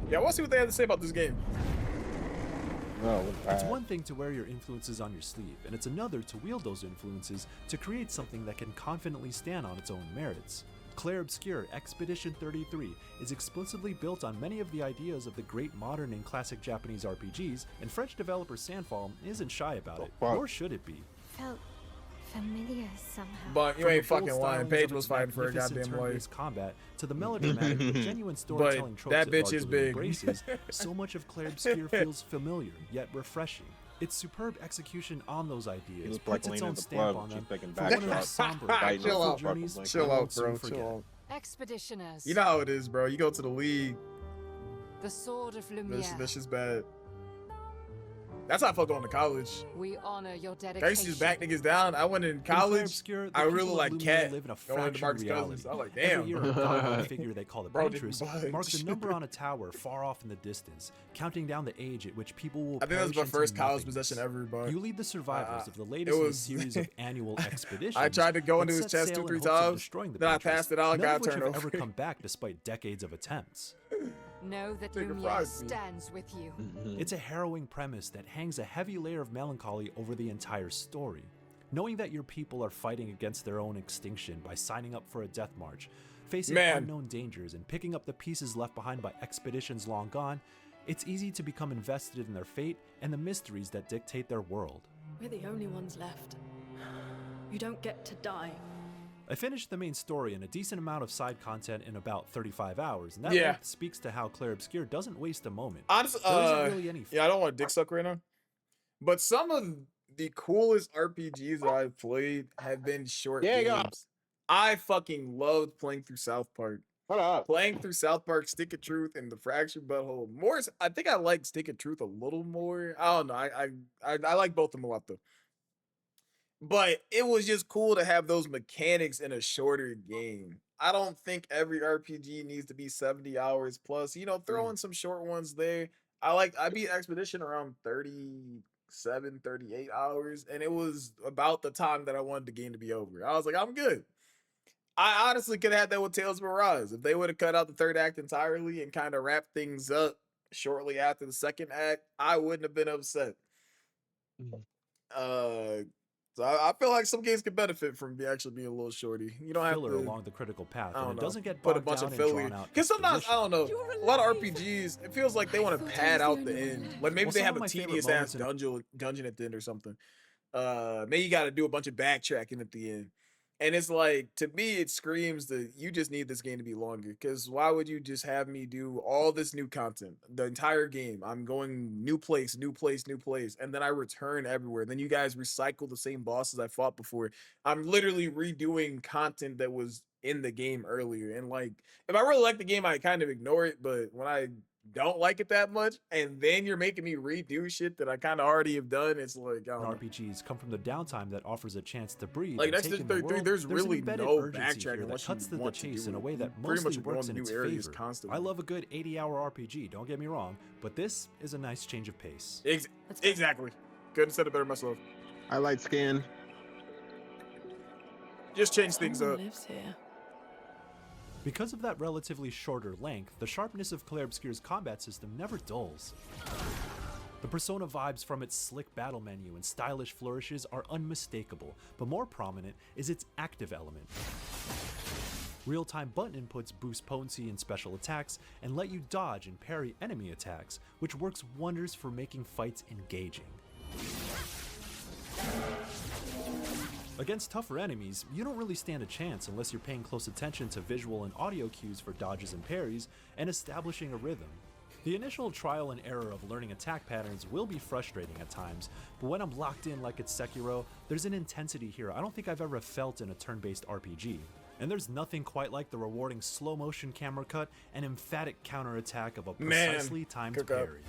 Yeah, I want to see what they have to say about this game. No, It's one thing to wear your influences on your sleeve, and it's another to wield those influences to create something that can confidently stand on its own merits. Clair Obscur Expedition 33 is explicitly built on many of the ideas of the great modern and classic Japanese RPGs, and French developer Sandfall isn't shy about it, nor should it be. Felt familiar somehow. But you From ain't the bold fucking lying. stylings Paige of was its fighting for a magnificent goddamn turn-based life. combat to the melodramatic but genuine storytelling tropes that bitch it is largely big. embraces, so much of Clair Obscur feels familiar yet refreshing. Its superb execution on those ideas look puts like its Lena own the stamp Plug, on them just taking for one of back the shots. somber, Biting Chill beautiful out, journeys we chill won't out, soon bro. forget. Chill out. Expeditioners. You know how it is, bro. You go to the league. The Sword of Lumiere. This is bad. That's how I felt going to college. We honor your I dedication. used to just back niggas down. I went in In Clair college. Obscur, the I people really of like Lumiere Cat live in a going to fractured Marcus reality. Cousins. I was like, Every damn. year, a godlike figure they call the Bro didn't Paintress budge. marks a number on a tower far off in the distance, counting down the age at which people will I think that was perish my into first college nothingness. possession ever, but You lead the survivors of the it latest in a was- series of annual expeditions. I tried to go that into his set chest sail 2-3 in hopes of times, destroying the then I Paintress, passed it out and none got of which have turned ever over. come back despite decades of attempts. Know that They Lumiere surprised me. stands with you. It's a harrowing premise that hangs a heavy layer of melancholy over the entire story. Knowing that your people are fighting against their own extinction by signing up for a death march, facing Man. unknown dangers, and picking up the pieces left behind by expeditions long gone, it's easy to become invested in their fate and the mysteries that dictate their world. We're the only ones left. You don't get to die. I finished the main story and a decent amount of side content in about 35 hours, and that Yeah. length speaks to how Clair Obscur doesn't waste a moment. Honestly, There isn't really any yeah, I don't want to dick suck right now. But some of the coolest RPGs that I've played have been short Yeah, go. games. I fucking loved playing through South Park. Hold up. Playing through South Park, Stick of Truth, and the Fractured Butthole. I think I like Stick of Truth a little more. I don't know. I like both of them a lot though. But it was just cool to have those mechanics in a shorter game. I don't think every RPG needs to be 70 hours plus. You know, throw in some short ones there. I beat Expedition around 37, 38 hours, and it was about the time that I wanted the game to be over. I was like, I'm good. I honestly could have had that with Tales of Arise. If they would have cut out the third act entirely and kind of wrapped things up shortly after the second act, I wouldn't have been upset. So I feel like some games could benefit from actually being a little shorty. You don't have filler to along the critical path, I and don't it know, doesn't get put a bogged bunch down of and filler. drawn out Because sometimes I exposition. don't know. You're A lot of alive. RPGs, it feels like they want to thought I pad was the out the only one end. left. Like maybe Well, they some have of a my favorite tedious ass moments dungeon at the end or something. Maybe you got to do a bunch of backtracking at the end. And it's like, to me, it screams that you just need this game to be longer. Because why would you just have me do all this new content? The entire game. I'm going new place, new place, new place. And then I return everywhere. Then you guys recycle the same bosses I fought before. I'm literally redoing content that was in the game earlier. And like, if I really like the game, I kind of ignore it. But when I don't like it that much, and then you're making me redo shit that I kind of already have done, it's like, I don't know. RPGs come from the downtime that offers a chance to breathe. Like and next take to in the 33, world. there's an really embedded no urgency here backtracking that unless cuts you to the want to chase do in a it. way that You pretty mostly much are works going in to its new areas favor. constantly. I love a good 80-hour RPG. Don't get me wrong, but this is a nice change of pace. Let's go. Exactly. Couldn't have said it better myself. I light skin. Just change things Someone up. lives here. Because of that relatively shorter length, the sharpness of Clair Obscur's combat system never dulls. The Persona vibes from its slick battle menu and stylish flourishes are unmistakable, but more prominent is its active element. Real-time button inputs boost potency in special attacks and let you dodge and parry enemy attacks, which works wonders for making fights engaging. Against tougher enemies, you don't really stand a chance unless you're paying close attention to visual and audio cues for dodges and parries and establishing a rhythm. The initial trial and error of learning attack patterns will be frustrating at times, but when I'm locked in like it's Sekiro, there's an intensity here I don't think I've ever felt in a turn-based RPG. And there's nothing quite like the rewarding slow-motion camera cut and emphatic counterattack of a precisely timed cook up. parry.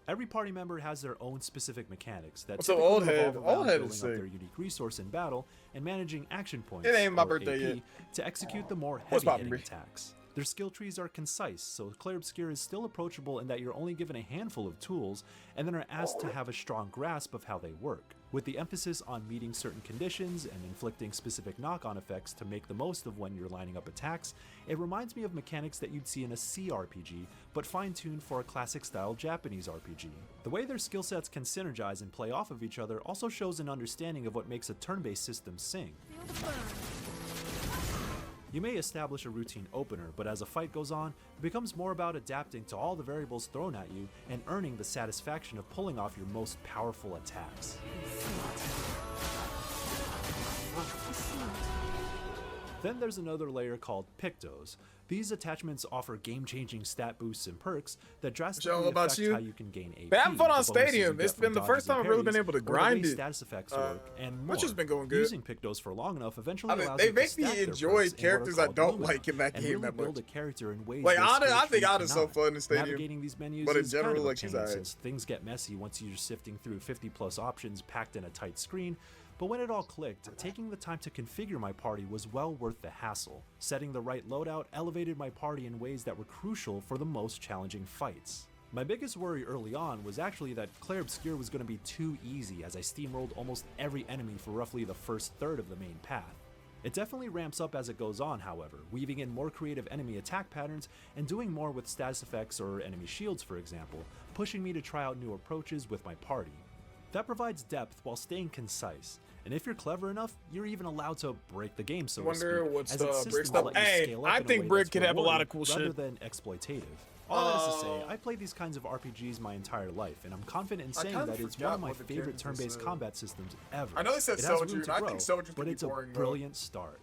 Every party member has their own specific mechanics that So typically Old Head- revolve around Old Head building is up their sick. unique resource in battle and managing action points It ain't my or birthday AP, yet. to execute the more What's poppin', heavy-hitting Bree? attacks. Their skill trees are concise, so Clair Obscur is still approachable in that you're only given a handful of tools and then are asked to have a strong grasp of how they work. with the emphasis on meeting certain conditions and inflicting specific knock-on effects to make the most of when you're lining up attacks. It reminds me of mechanics that you'd see in a CRPG, but fine-tuned for a classic-style Japanese RPG. The way their skill sets can synergize and play off of each other also shows an understanding of what makes a turn-based system sing. You may establish a routine opener, but as a fight goes on, it becomes more about adapting to all the variables thrown at you and earning the satisfaction of pulling off your most powerful attacks. Then there's another layer called Pictos. These attachments offer game-changing stat boosts and perks that drastically about affect you? how you can gain AP. Been having fun on the bonuses you Stadium. get It's from been the dodges first time and I've really been parries, able to or the grind way it. status effects work, and more. Which has been going good. Using Pictos for long enough eventually I mean, allows they you to make stack me their enjoy perks in what are characters I called don't Lumina, like in that and game really that build much. a character in ways Like, that I Stage think 3 Ada's so cannot. fun in Stadium. Navigating these menus But in is kind general, of a like, she's pain, alright. since things get messy once you're sifting through 50 plus options packed in a tight screen. But when it all clicked, taking the time to configure my party was well worth the hassle. Setting the right loadout elevated my party in ways that were crucial for the most challenging fights. My biggest worry early on was actually that Clair Obscur was going to be too easy, as I steamrolled almost every enemy for roughly the first third of the main path. It definitely ramps up as it goes on, however, weaving in more creative enemy attack patterns and doing more with status effects or enemy shields, for example, pushing me to try out new approaches with my party. That provides depth while staying concise, and if you're clever enough, you're even allowed to break the game, so to Wonder speak, what's as the its Brick systems stuff. let you Hey, scale up I in a think way Brick that's could have a lot of rewarding cool rather shit. than exploitative. All that is to say, I played these kinds of RPGs my entire life, and I'm confident in saying kinda that it's one forgot of my what the favorite characters turn-based said. combat systems ever. I know they said it has Soju, room and to I grow, think Soju's but gonna be it's a boring, though. brilliant start.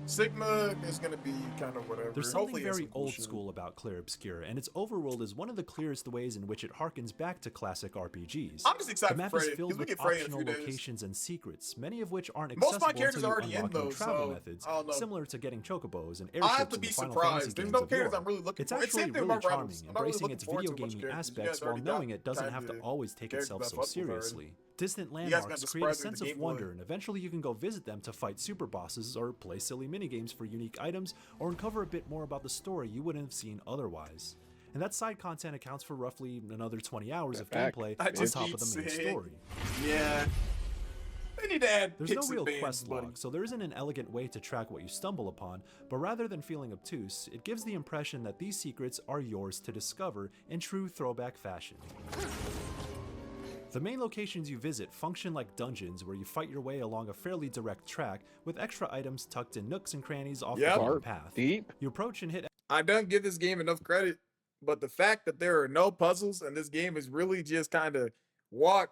Sigma is gonna be kind of whatever. There's something Hopefully it's very some cool old shit. school about Clair Obscur, and its overworld is one of the clearest ways in which it harkens back to classic RPGs. I'm just excited The map for is Freya, filled because we with get Freya in a optional few days. locations and secrets, many of which aren't Most of my accessible characters until are you already in unlock new those, travel so, methods, I don't know. similar to getting chocobos and I have airships to in be the Final surprised. Fantasy There's games no of characters yore. I'm really looking It's for. actually Same thing really about charming, Rebels. I'm not really embracing looking its forward video to a bunch of gaming characters. You aspects guys while already got knowing it doesn't have to kinda always take characters itself that so I fuck with already. seriously. Distant guys got landmarks to create a surprise me with sense the of gameplay. wonder, and eventually you can go visit them to fight super bosses or play silly minigames for unique items or uncover a bit more about the story you wouldn't have seen otherwise. And that side content accounts for roughly another 20 hours of back. gameplay I on just top keep of the main saying- story. Yeah. They need to add There's no picks and real bands, quest buddy. log, so there isn't an elegant way to track what you stumble upon, but rather than feeling obtuse, it gives the impression that these secrets are yours to discover in true throwback fashion. The main locations you visit function like dungeons where you fight your way along a fairly direct track with extra items tucked in nooks and crannies off Yep. the main Dark, path. deep. You approach and hit I don't give this game enough credit, but the fact that there are no puzzles and this game is really just kind of walk,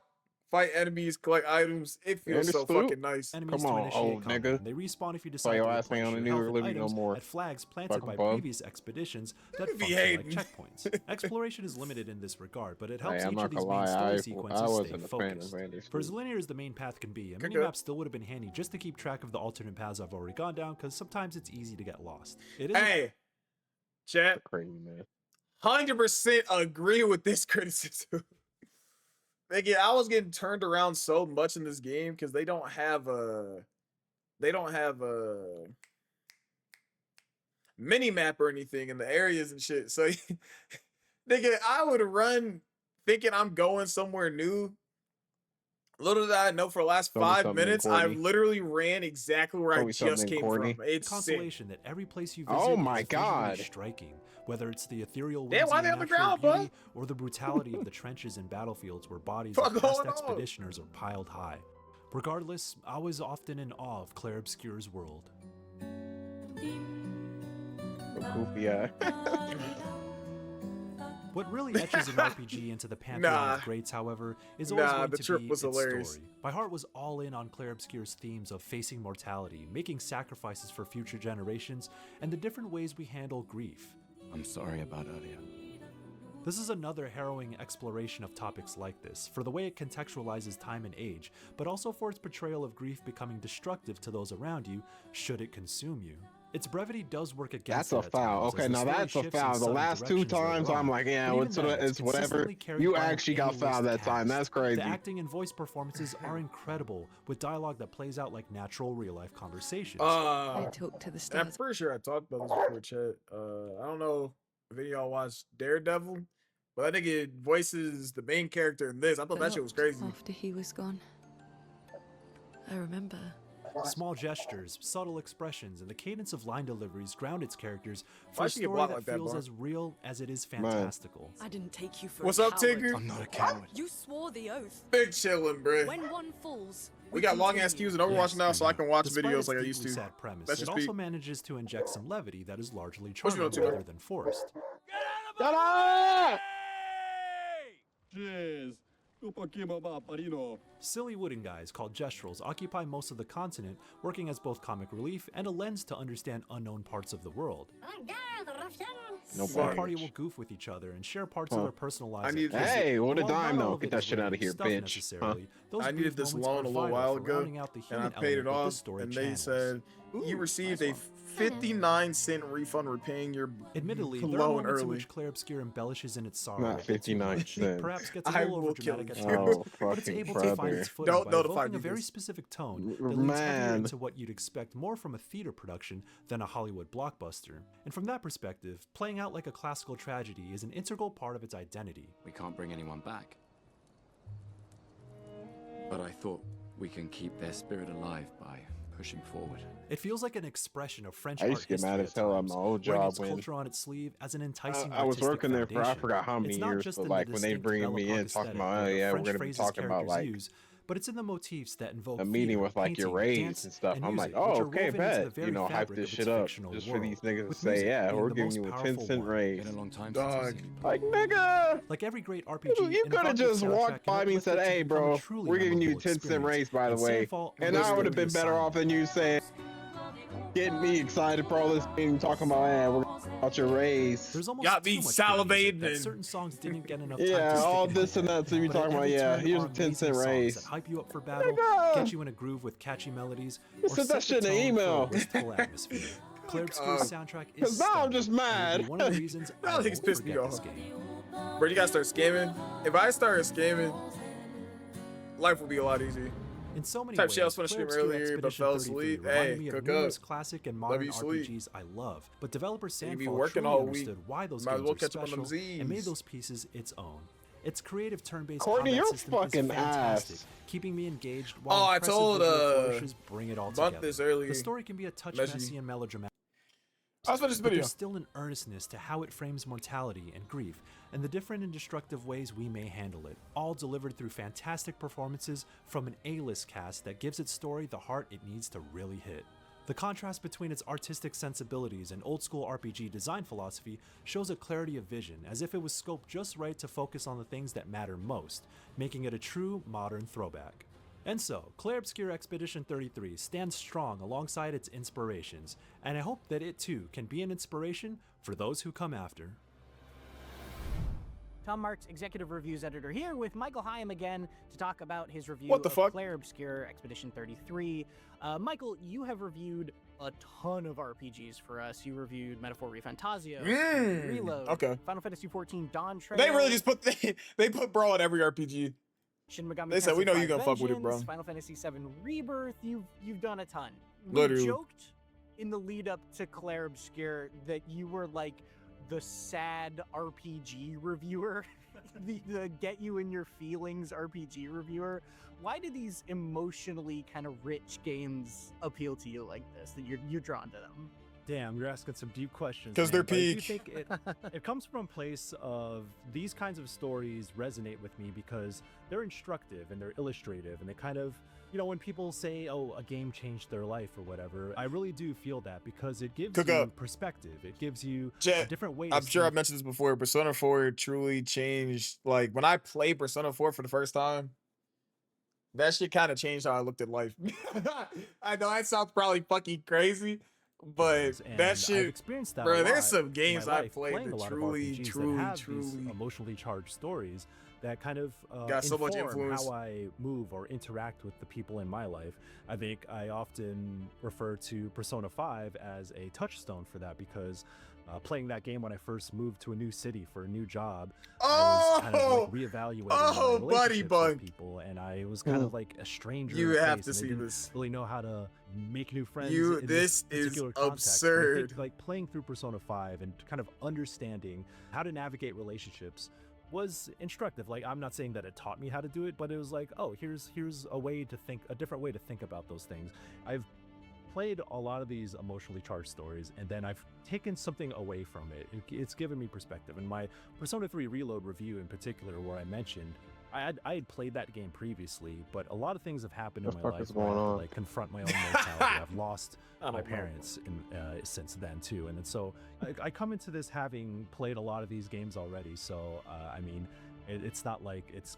fight enemies, collect items, it feels so Understood. fucking nice. enemies Come to on, initiate old combat, nigga. and they respawn if you So decide your to ass ain't replace on the your New health York and Liberty no items more. at flags planted Fucking by bum. previous expeditions that Nigga be function like hating. checkpoints. Exploration is limited in this regard, but it helps Hey, I'm each not of these gonna main lie, story I sequences stay wasn't a fan of focused. Randy For as School. linear as the main path can be, a Good, minimap good. still would have been handy just to keep track of the alternate paths I've already gone down, because sometimes it's easy to get lost. It is Hey, chat, Crazy, man. 100% agree with this criticism. Nigga, I was getting turned around so much in this game because they don't have a mini map or anything in the areas and shit. So nigga, I would run thinking I'm going somewhere new. Little did I know, for the last Tell me 5 something, minutes, I Courtney. literally ran exactly where Tell I me just something, came Courtney. from. It's sick. consolation that every place you visit Oh is my visually God. striking, whether it's the ethereal Damn, whimsy why of they on the natural ground, bud? beauty or the brutality of the trenches and battlefields where bodies Fuck of past going on? expeditioners are piled high. Regardless, I was often in awe of Clair Obscur's world. Goofy eye. What really etches an RPG into the pantheon Nah. of greats, however, is always Nah, going the to trip be was its hilarious. story. My heart was all in on Clair Obscur's themes of facing mortality, making sacrifices for future generations, and the different ways we handle grief. I'm sorry about Arya. This is another harrowing exploration of topics like this, for the way it contextualizes time and age, but also for its portrayal of grief becoming destructive to those around you, should it consume you. Its brevity does work against That's a it at times, foul. as Okay, the now story that's a shifts in foul. The sudden last two directions later times, on. I'm like, yeah, But even it's, then, it's whatever. consistently carried You by an actually got A-list foul that time. cast. That's crazy. The acting and voice performances are incredible, with dialogue that plays out like natural real-life conversations. I talk to the And I'm stars. pretty sure I talked about this before, chat. I don't know if any of y'all watch Daredevil, but I think it voices the main character in this. I thought that shit was crazy. After he was gone, I remember. Small gestures, subtle expressions, and the cadence of line deliveries ground its characters for Why a she get story blocked that like that, feels bro? as real as it is fantastical. I didn't take you for What's a up, coward. Tigger? I'm not a coward. You swore the oath. Big chillin', bruh. When one falls, We got long ass continue. queues in Overwatch Yes, now, so I can watch Despite videos its like I used deeply to. sad premise, That should it also speak. manages to inject some levity that is largely What you charming doing, Tigger? rather than forced. Shut up! Jeez. Silly wooden guys called Gestrels occupy most of the continent, working as both comic relief and a lens to understand unknown parts of the world. No The Fuck. party bars. will goof with each other and share parts of their personal lives. I at need- present. Hey, what a While not dime all though. of Get it that is shit out of witty here, stuff bitch. necessarily, those I brief needed this moments loan are a little vital while for ago, rounding out the and I human paid it element of the off, story and they channels. said you received a 59-cent refund repaying your Admittedly, there are loan moments in early. which Claire Obscure embellishes in its sorrow. Not a bit too 59 much. It cents. perhaps gets a I little will kill overdramatic at you. times, Oh, but it's fucking able to find brother. its footing Don't by notify evoking a very Deacons. specific tone that leans heavier Man. into what you'd expect more from a theater production than a Hollywood blockbuster. And from that perspective, playing out like a classical tragedy is an integral part of its identity. We can't bring anyone back. But I thought we can keep their spirit alive by pushing forward. It feels like an expression of French I art used to get history mad at as hell at times, my old wearing job its when culture on its sleeve as an enticing I was artistic working there for I foundation. forgot how many It's not years, just but in like the when they distinct bringing me in Belle talking Époque about, oh aesthetic yeah, that we're gonna be French talking about phrases like characters use, but it's in the motifs that invoke a meeting theater, with like your painting, raise dance, and stuff. and I'm like, music, which oh, are okay, woven into the bet. very You know, hype fabric this of its shit up fictional just for these world, niggas to with say, music yeah, being we're the giving most you a powerful 10-cent one. raise. Been a long time since I've Dog. seen you. Like, nigga, Like every great RPG, you an could have evocative just soundtrack walked can by me and uplift said, it to hey, become a bro, truly we're giving you a memorable 10-cent experience. raise, by the And way. Sandfall And I lives would to have been the better off than you saying, getting me excited for all this thing, talking about, yeah, we're about your raise. There's almost Got too me much good salivating music that and- certain songs didn't get enough time to Yeah, stick all in my this and head. that, so you But at talking about, every yeah, turn here's are a 10-cent amazing songs raise. that hype you up for battle, Nigga! get you in a groove with catchy melodies, You or said that set the shit in the tone for a email. wistful atmosphere. Claire Obscure's soundtrack is 'Cause now I'm stunning, just and it'll mad. be one of the reasons I Y'all niggas won't pissed me forget this off. game. Bro, you gotta start scamming. If I started scamming, life would be a lot easier. In so many Type ways, shit I was finna Claire stream Obscure earlier, but Expedition fell 33 asleep. reminded Hey, me of cook numerous up. classic and Love modern you, sleep. RPGs I love, but developer Maybe Sandfall working truly all week. understood why those Might as games well are catch up on special them and made Zs. those pieces its own. Its creative turn-based Courtney, combat you're system fucking is fantastic, ass. keeping me engaged Oh, while I impressive told, visual flourishes bring it all Bunt together. this earlier. The story can be a touch Messy. messy and melodramatic. I was finished this But video. there's still an earnestness to how it frames mortality and grief, and the different and destructive ways we may handle it, all delivered through fantastic performances from an A-list cast that gives its story the heart it needs to really hit. The contrast between its artistic sensibilities and old-school RPG design philosophy shows a clarity of vision, as if it was scoped just right to focus on the things that matter most, making it a true modern throwback. And so, Claire Obscure Expedition 33 stands strong alongside its inspirations, and I hope that it too can be an inspiration for those who come after. Tom Marks, Executive Reviews Editor, here with Michael Hyam again to talk about his review What the of fuck? Claire Obscure Expedition 33. Michael, you have reviewed a ton of RPGs for us. You reviewed Metaphor ReFantazio, Reload, okay. Final Fantasy XIV Dawn Trail. They really just put they put bro in every RPG. Shin Megami They said, "We know Tensei you gonna 5 fuck with it, Vengeance, bro." Final Fantasy VII Rebirth. You've done a ton. We Literally. joked in the lead up to Claire Obscure that you were like the sad RPG reviewer, the get you in your feelings RPG reviewer. Why do these emotionally kind of rich games appeal to you like this? That you're drawn to them? Damn, you're asking some deep questions. 'Cause man, they're but I do peak. think it comes from a place of these kinds of stories resonate with me because they're instructive and they're illustrative and they kind of, you know, when people say, oh, a game changed their life or whatever, I really do feel that because it gives Cook you up. perspective. It gives you a Jet, different way to I'm sure see I've mentioned this before. Persona 4 truly changed. Like when I played Persona 4 for the first time, that shit kind of changed how I looked at life. I know that sounds probably fucking crazy, but and that I've shit, experienced that a bro. lot There's some in games my I life, played playing a that lot of truly, RPGs truly, that have these truly emotionally charged stories that kind of got so much inform influence. how I move or interact with the people in my life. I think I often refer to Persona 5 as a touchstone for that because playing that game when I first moved to a new city for a new job. I was kind of Oh, like reevaluating oh, my Buddy relationships Bunk. with people, and I was kind of like a stranger. You in the have face, to and I see didn't this. really know how to make new friends. You, in this is particular context. And I think, absurd. like playing through Persona 5 and kind of understanding how to navigate relationships was instructive. Like, I'm not saying that it taught me how to do it, but it was like, oh, here's a way to think, a different way to think about those things. I've played a lot of these emotionally charged stories, and then I've taken something away from it. It's given me perspective. In my Persona 3 Reload review in particular, where I mentioned I had played that game previously, but a lot of things have happened in my life where I have to like confront my own mortality. I've lost my parents since then too, and then so I come into this having played a lot of these games already. So I mean, it's not like it's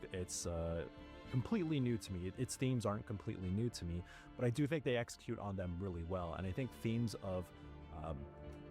completely new to me. Its themes aren't completely new to me, but I do think they execute on them really well. And I think themes of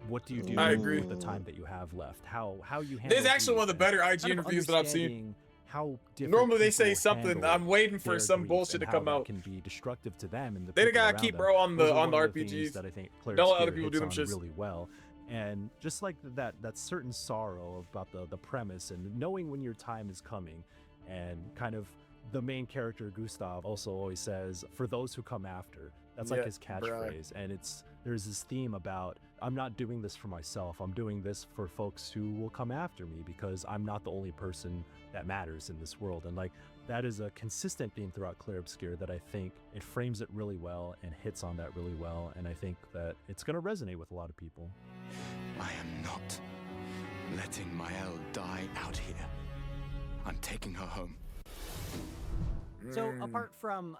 what do you do I agree. with the time that you have left, how you handle This is actually one of the better kind IG of interviews that I've seen. understanding how different Normally they say people something. handle I'm waiting for their some grief bullshit and to how come that out. can be destructive to them and the They people gotta around keep them. bro on Those the are on the one of themes RPGs. that I think Claire Don't let other Obscure people do them hits on shits. really well. And just like that certain sorrow about the premise and knowing when your time is coming, and kind of the main character Gustav also always says, for those who come after. That's like Yeah, his bruh. catchphrase. And there's this theme about, I'm not doing this for myself. I'm doing this for folks who will come after me because I'm not the only person that matters in this world. And like, that is a consistent theme throughout Clair Obscur that I think it frames it really well and hits on that really well. And I think that it's going to resonate with a lot of people. I am not letting Mael die out here. I'm taking her home. So Mm. apart from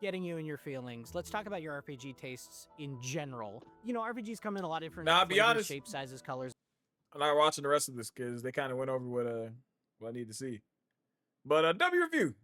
getting you in your feelings, let's talk about your RPG tastes in general. You know, RPGs come in a lot of different Now, I'll be flavors, honest. shapes, sizes, colors. I'm not watching the rest of this because they kind of went over what I need to see. But W review.